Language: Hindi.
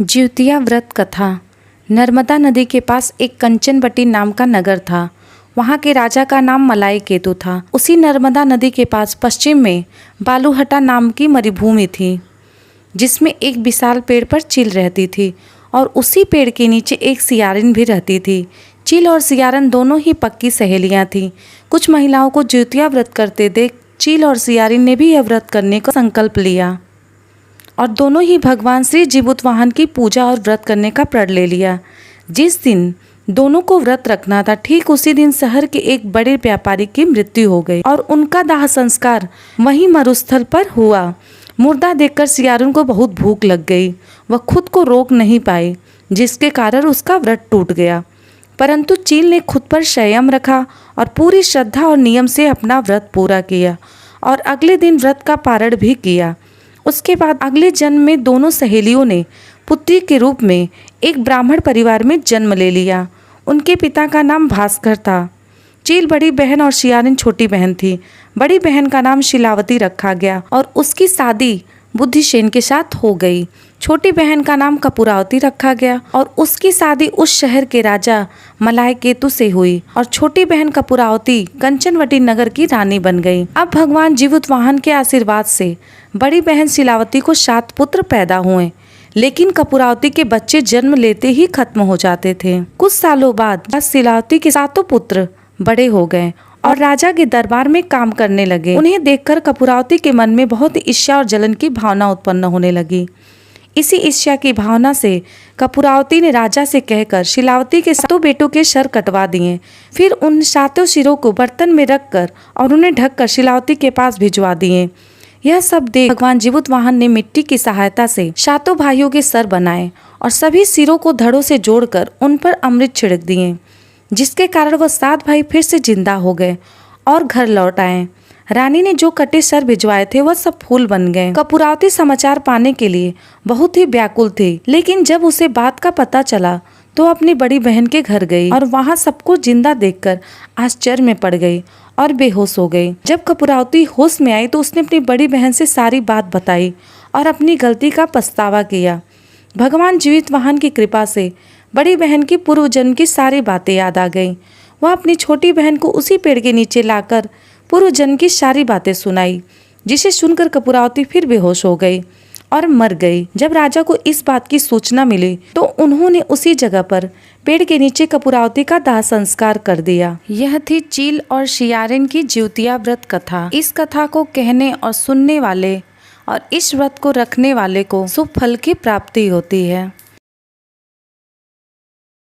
ज्योतिया व्रत कथा। नर्मदा नदी के पास एक कंचनवटी नाम का नगर था। वहाँ के राजा का नाम मलाई केतु था। उसी नर्मदा नदी के पास पश्चिम में बालूहटा नाम की मरुभूमि थी, जिसमें एक विशाल पेड़ पर चील रहती थी और उसी पेड़ के नीचे एक सियारिन भी रहती थी। चील और सियारिन दोनों ही पक्की सहेलियाँ थीं। कुछ महिलाओं को ज्योतिया व्रत करते देख चील और सियारिन ने भी यह व्रत करने का संकल्प लिया और दोनों ही भगवान श्री जीवुतवाहन की पूजा और व्रत करने का प्रण ले लिया। जिस दिन दोनों को व्रत रखना था, ठीक उसी दिन शहर के एक बड़े व्यापारी की मृत्यु हो गई और उनका दाह संस्कार वहीं मरुस्थल पर हुआ। मुर्दा देखकर सियारिन को बहुत भूख लग गई। वह खुद को रोक नहीं पाई, जिसके कारण उसका व्रत टूट गया। परंतु चील ने खुद पर संयम रखा और पूरी श्रद्धा और नियम से अपना व्रत पूरा किया और अगले दिन व्रत का पारण भी किया। उसके बाद अगले जन्म में दोनों सहेलियों ने पुत्री के रूप में एक ब्राह्मण परिवार में जन्म ले लिया। उनके पिता का नाम भास्कर था। चील बड़ी बहन और सियारिन छोटी बहन थी। बड़ी बहन का नाम शिलावती रखा गया और उसकी शादी बुद्धिसेन के साथ हो गई। छोटी बहन का नाम कपूरावती रखा गया और उसकी शादी उस शहर के राजा मलाई केतु से हुई और छोटी बहन कपूरावती कंचनवटी नगर की रानी बन गई। अब भगवान जीवुतवाहन के आशीर्वाद से बड़ी बहन शिलावती को 7 पुत्र पैदा हुए, लेकिन कपूरावती के बच्चे जन्म लेते ही खत्म हो जाते थे। कुछ सालों बाद शिलावती के 7 पुत्र बड़े हो गए और राजा के दरबार में काम करने लगे। उन्हें देखकर कपूरावती के मन में बहुत ईर्ष्या और जलन की भावना उत्पन्न होने लगी। इसी ईर्ष्या की भावना से कपूरावती ने राजा से कहकर शिलावती के 7 बेटों के सर कटवा दिए। फिर उन 7 सिरों को बर्तन में रखकर और उन्हें ढककर शिलावती के पास भिजवा दिए। यह सब देख भगवान जीवुतवाहन ने मिट्टी की सहायता से 7 भाइयों के सर बनाए और सभी सिरों को धड़ों से जोड़कर उन पर अमृत छिड़क दिए, जिसके कारण वह 7 भाई फिर से जिंदा हो गए और घर लौट आए। रानी ने जो कटे सर भिजवाए थे वह सब फूल बन गए। कपूरावती समाचार पाने के लिए बहुत ही व्याकुल थी, लेकिन जब उसे बात का पता चला तो अपनी बड़ी बहन के घर गई और वहां सबको जिंदा देखकर आश्चर्य में पड़ गई और बेहोश हो गई। जब कपूरावती होश में आई तो उसने अपनी बड़ी बहन से सारी बात बताई और अपनी गलती का पछतावा किया। भगवान जीवुतवाहन की कृपा से बड़ी बहन की पूर्व जन्म की सारी बातें याद आ गईं। वह अपनी छोटी बहन को उसी पेड़ के नीचे लाकर पूर्व जन्म की सारी बातें सुनाई, जिसे सुनकर कपूरावती फिर बेहोश हो गई और मर गई। जब राजा को इस बात की सूचना मिली तो उन्होंने उसी जगह पर पेड़ के नीचे कपूरावती का दाह संस्कार कर दिया। यह थी चील और सियारिन की ज्योतिया व्रत कथा। इस कथा को कहने और सुनने वाले और इस व्रत को रखने वाले को शुभ फल की प्राप्ति होती है।